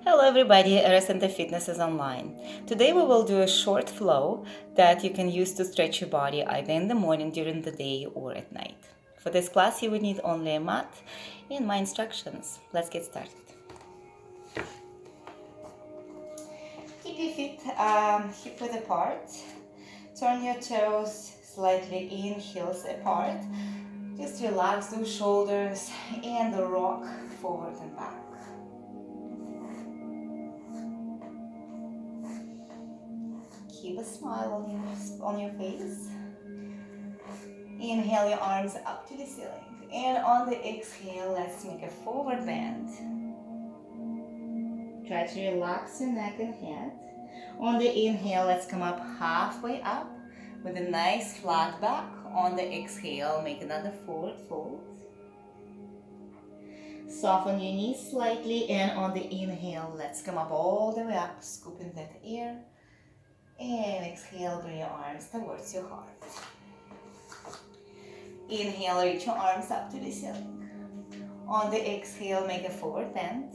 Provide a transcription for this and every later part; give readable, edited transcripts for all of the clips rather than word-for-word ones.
Hello everybody, Eros Center Fitness is online. Today we will do a short flow that you can use to stretch your body either in the morning, during the day, or at night. For this class you would need only a mat and my instructions. Let's get started. Keep your feet hip width apart. Turn your toes slightly in, heels apart. Just relax those shoulders and rock forward and back. Keep a smile on your face. Inhale your arms up to the ceiling. And on the exhale, let's make a forward bend. Try to relax your neck and head. On the inhale, let's come up halfway up with a nice flat back. On the exhale, make another forward fold. Soften your knees slightly, and on the inhale, let's come up all the way up, scooping that air. And exhale, bring your arms towards your heart. Inhale, reach your arms up to the ceiling. On the exhale, make a forward bend.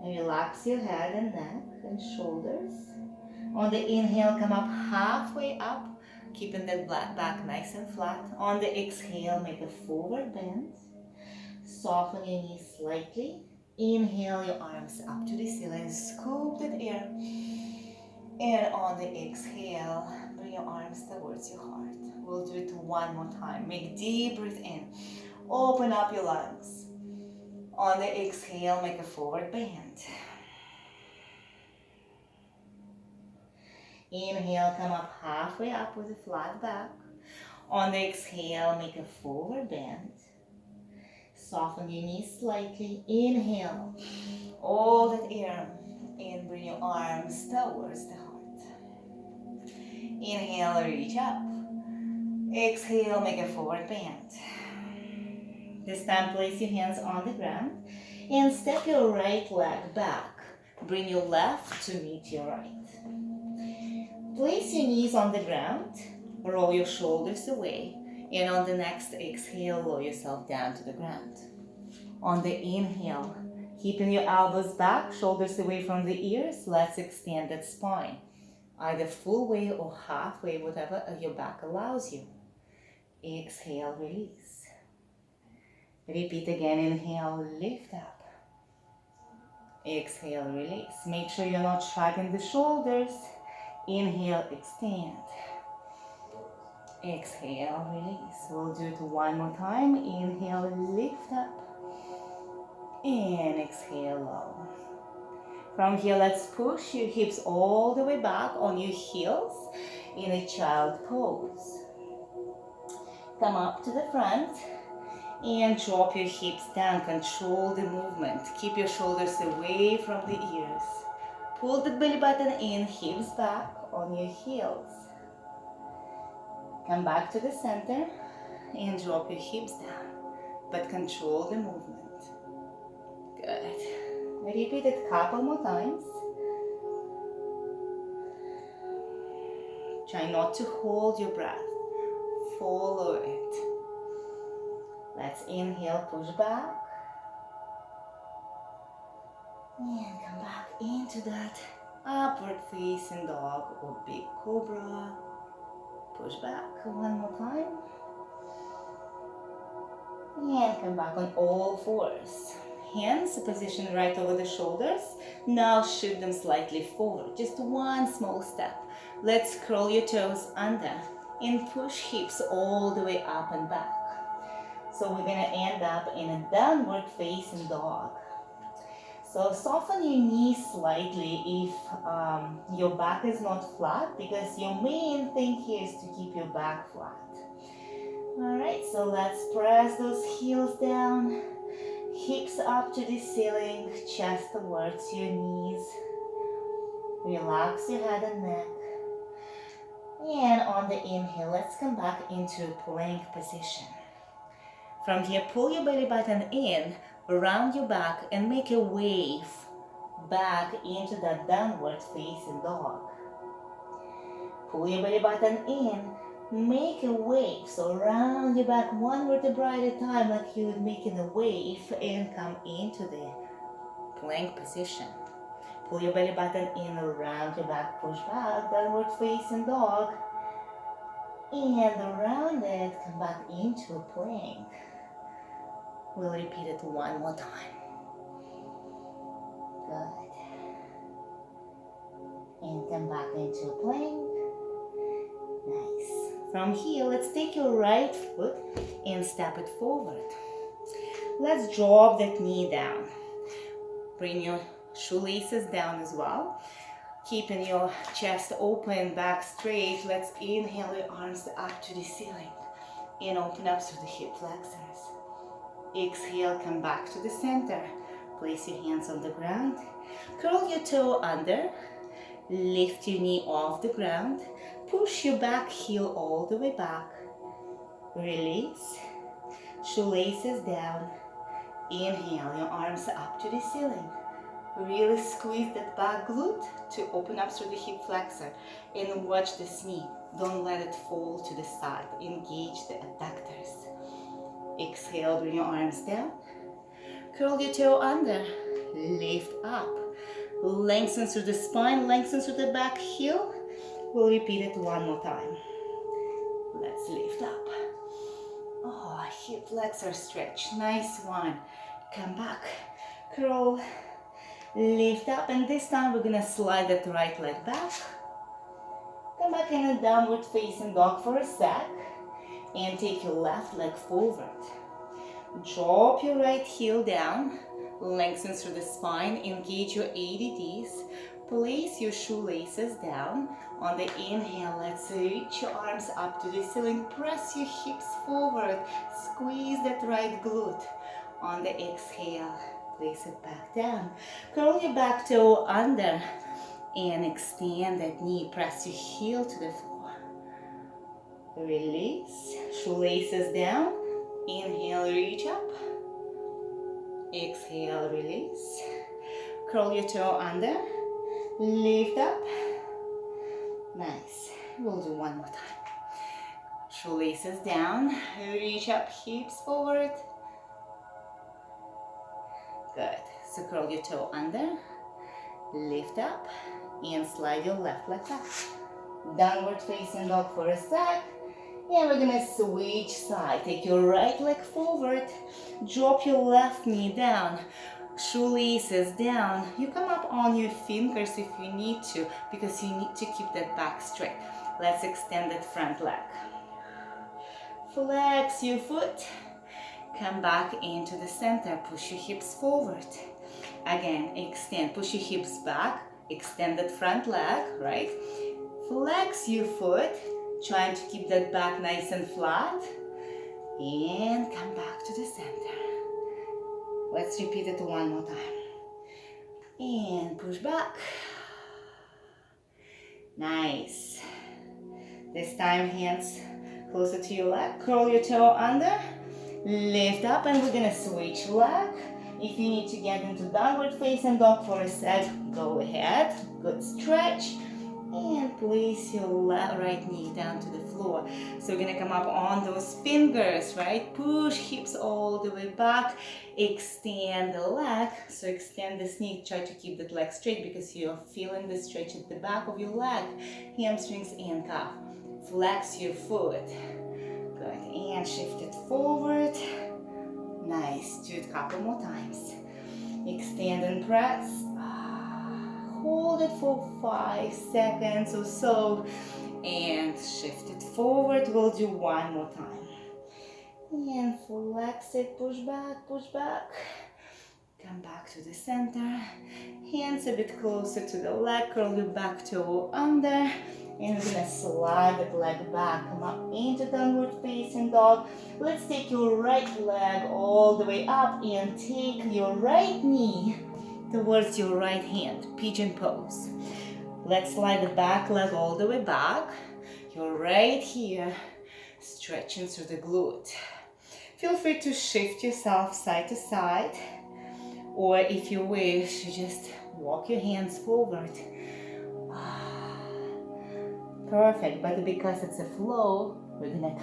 And relax your head and neck and shoulders. On the inhale, come up halfway up, keeping that back nice and flat. On the exhale, make a forward bend. Soften your knees slightly. Inhale your arms up to the ceiling, scoop that air. And on the exhale, bring your arms towards your heart. We'll do it one more time. Make deep breath in. Open up your lungs. On the exhale, make a forward bend. Inhale, come up halfway up with a flat back. On the exhale, make a forward bend. Soften your knees slightly. Inhale, all that air, and bring your arms towards the heart. Inhale, reach up. Exhale, make a forward bend. This time, place your hands on the ground and step your right leg back. Bring your left to meet your right. Place your knees on the ground, roll your shoulders away, and on the next exhale, lower yourself down to the ground. On the inhale, keeping your elbows back, shoulders away from the ears, let's extend that spine, either full way or halfway, whatever your back allows you. Exhale, release. Repeat again, inhale, lift up. Exhale, release. Make sure you're not shrugging the shoulders. Inhale, extend. Exhale, release. We'll do it one more time. Inhale, lift up. And exhale, low. From here, let's push your hips all the way back on your heels in a child pose. Come up to the front. And drop your hips down, control the movement. Keep your shoulders away from the ears. Pull the belly button in, hips back on your heels. Come back to the center and drop your hips down, but control the movement. Good. Repeat it a couple more times. Try not to hold your breath. Follow it. Let's inhale, push back. And come back into that upward facing dog or big cobra. Push back one more time. And come back on all fours. Hands positioned right over the shoulders. Now shift them slightly forward. Just one small step. Let's curl your toes under and push hips all the way up and back. So we're going to end up in a downward facing dog. So soften your knees slightly if your back is not flat, because your main thing here is to keep your back flat. Alright, so let's press those heels down, hips up to the ceiling, chest towards your knees. Relax your head and neck. And on the inhale, let's come back into plank position. From here, pull your belly button in, around your back, and make a wave back into that downward facing dog. Pull your belly button in, make a wave, so round your back one vertebra at a time, like you would making a wave, and come into the plank position. Pull your belly button in, around your back, push back, downward facing dog. And around it, come back into a plank. We'll repeat it one more time. Good. And come back into a plank. Nice. From here, let's take your right foot and step it forward. Let's drop that knee down. Bring your shoelaces down as well. Keeping your chest open, back straight. Let's inhale your arms up to the ceiling and open up through the hip flexors. Exhale, come back to the center. Place your hands on the ground. Curl your toe under. Lift your knee off the ground. Push your back heel all the way back. Release. Shoelaces down. Inhale, your arms up to the ceiling. Really squeeze that back glute to open up through the hip flexor. And watch this knee. Don't let it fall to the side. Engage the adductors. Exhale, bring your arms down. Curl your toe under. Lift up. Lengthen through the spine, lengthen through the back heel. We'll repeat it one more time. Let's lift up. Oh, hip flexor stretch. Nice one. Come back. Curl. Lift up. And this time we're going to slide that right leg back. Come back in a downward facing dog for a sec. And take your left leg forward. Drop your right heel down. Lengthen through the spine. Engage your ADDs. Place your shoelaces down. On the inhale, let's reach your arms up to the ceiling. Press your hips forward. Squeeze that right glute. On the exhale, place it back down. Curl your back toe under and extend that knee. Press your heel to the floor. Release. Shoelaces down. Inhale, reach up. Exhale, release. Curl your toe under. Lift up. Nice. We'll do one more time. Shoelaces down. Reach up, hips forward. Good. So curl your toe under. Lift up. And slide your left leg back. Downward facing dog for a sec. And we're gonna switch side. Take your right leg forward. Drop your left knee down. Shoelaces down. You come up on your fingers if you need to, because you need to keep that back straight. Let's extend that front leg. Flex your foot. Come back into the center. Push your hips forward. Again, extend. Push your hips back. Extend that front leg, right? Flex your foot. Trying to keep that back nice and flat. And come back to the center. Let's repeat it one more time. And push back. Nice. This time, hands closer to your leg. Curl your toe under. Lift up, and we're gonna switch leg. If you need to get into downward facing dog for a sec, go ahead. Good stretch. And place your right knee down to the floor. So we're gonna come up on those fingers, right? Push hips all the way back. Extend the leg. So extend this knee. Try to keep that leg straight because you're feeling the stretch at the back of your leg. Hamstrings and calf. Flex your foot. Good. And shift it forward. Nice. Do it a couple more times. Extend and press. Hold it for 5 seconds or so and shift it forward. We'll do one more time. And flex it, push back, push back. Come back to the center. Hands a bit closer to the leg. Curl your back toe under. And we're gonna slide that leg back. Come up into downward facing dog. Let's take your right leg all the way up and take your right knee towards your right hand, pigeon pose. Let's slide the back leg all the way back. You're right here, stretching through the glute. Feel free to shift yourself side to side, or if you wish, you just walk your hands forward. Perfect, but because it's a flow, we're gonna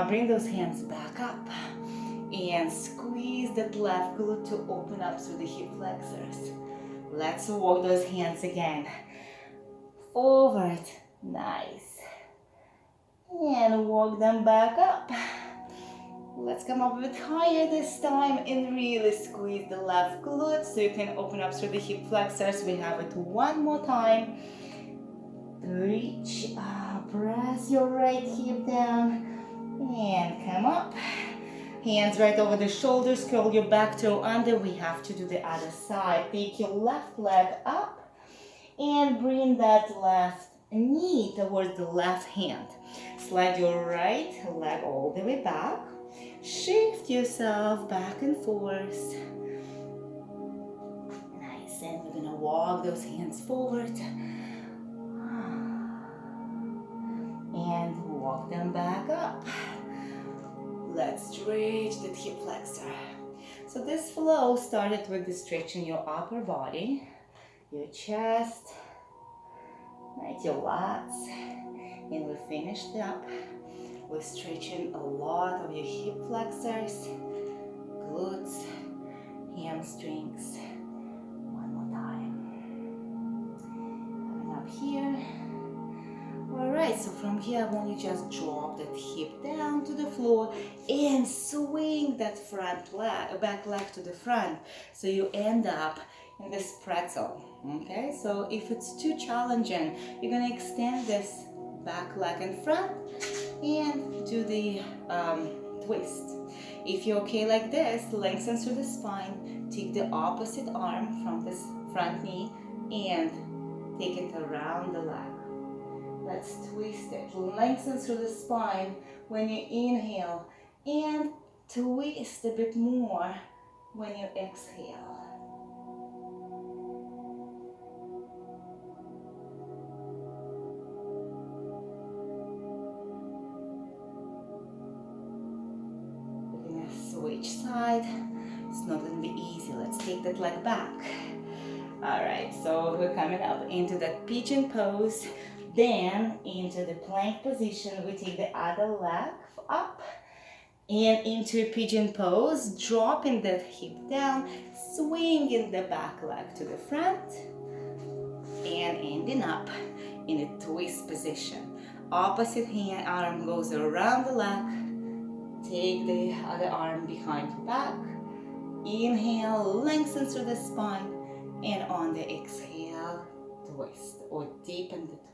bring those hands back up and squeeze that left glute to open up through the hip flexors. Let's walk those hands again. Forward, nice. And walk them back up. Let's come up a bit higher this time and really squeeze the left glute so you can open up through the hip flexors. We have it one more time. Reach up, press your right hip down and come up. Hands right over the shoulders, curl your back toe under. We have to do the other side. Take your left leg up and bring that left knee towards the left hand. Slide your right leg all the way back. Shift yourself back and forth. Nice, and we're gonna walk those hands forward. And walk them back up. Let's stretch the hip flexor. So this flow started with the stretching your upper body, your chest, right, your lats, and we finished up with stretching a lot of your hip flexors, glutes, hamstrings. One more time. Coming up here. Alright, so from here I want you to just drop that hip down to the floor and swing that front leg, back leg to the front. So you end up in this pretzel. Okay, so if it's too challenging, you're gonna extend this back leg in front and do the twist. If you're okay like this, lengthen through the spine, take the opposite arm from this front knee and take it around the leg. Let's twist it. Lengthen through the spine when you inhale and twist a bit more when you exhale. We're gonna switch side. It's not gonna be easy. Let's take that leg back. All right, so we're coming up into that pigeon pose. Then into the plank position, we take the other leg up and into a pigeon pose, dropping that hip down, swinging the back leg to the front and ending up in a twist position. Opposite hand arm goes around the leg, take the other arm behind your back, inhale, lengthen through the spine, and on the exhale, twist or deepen the twist.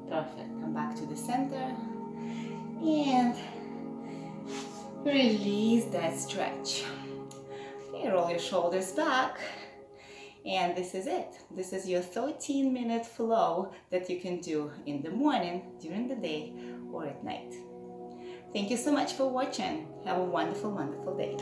Perfect. Come back to the center and release that stretch. Okay, roll your shoulders back. And this is it. This is your 13-minute flow that you can do in the morning, during the day, or at night. Thank you so much for watching. Have a wonderful, wonderful day.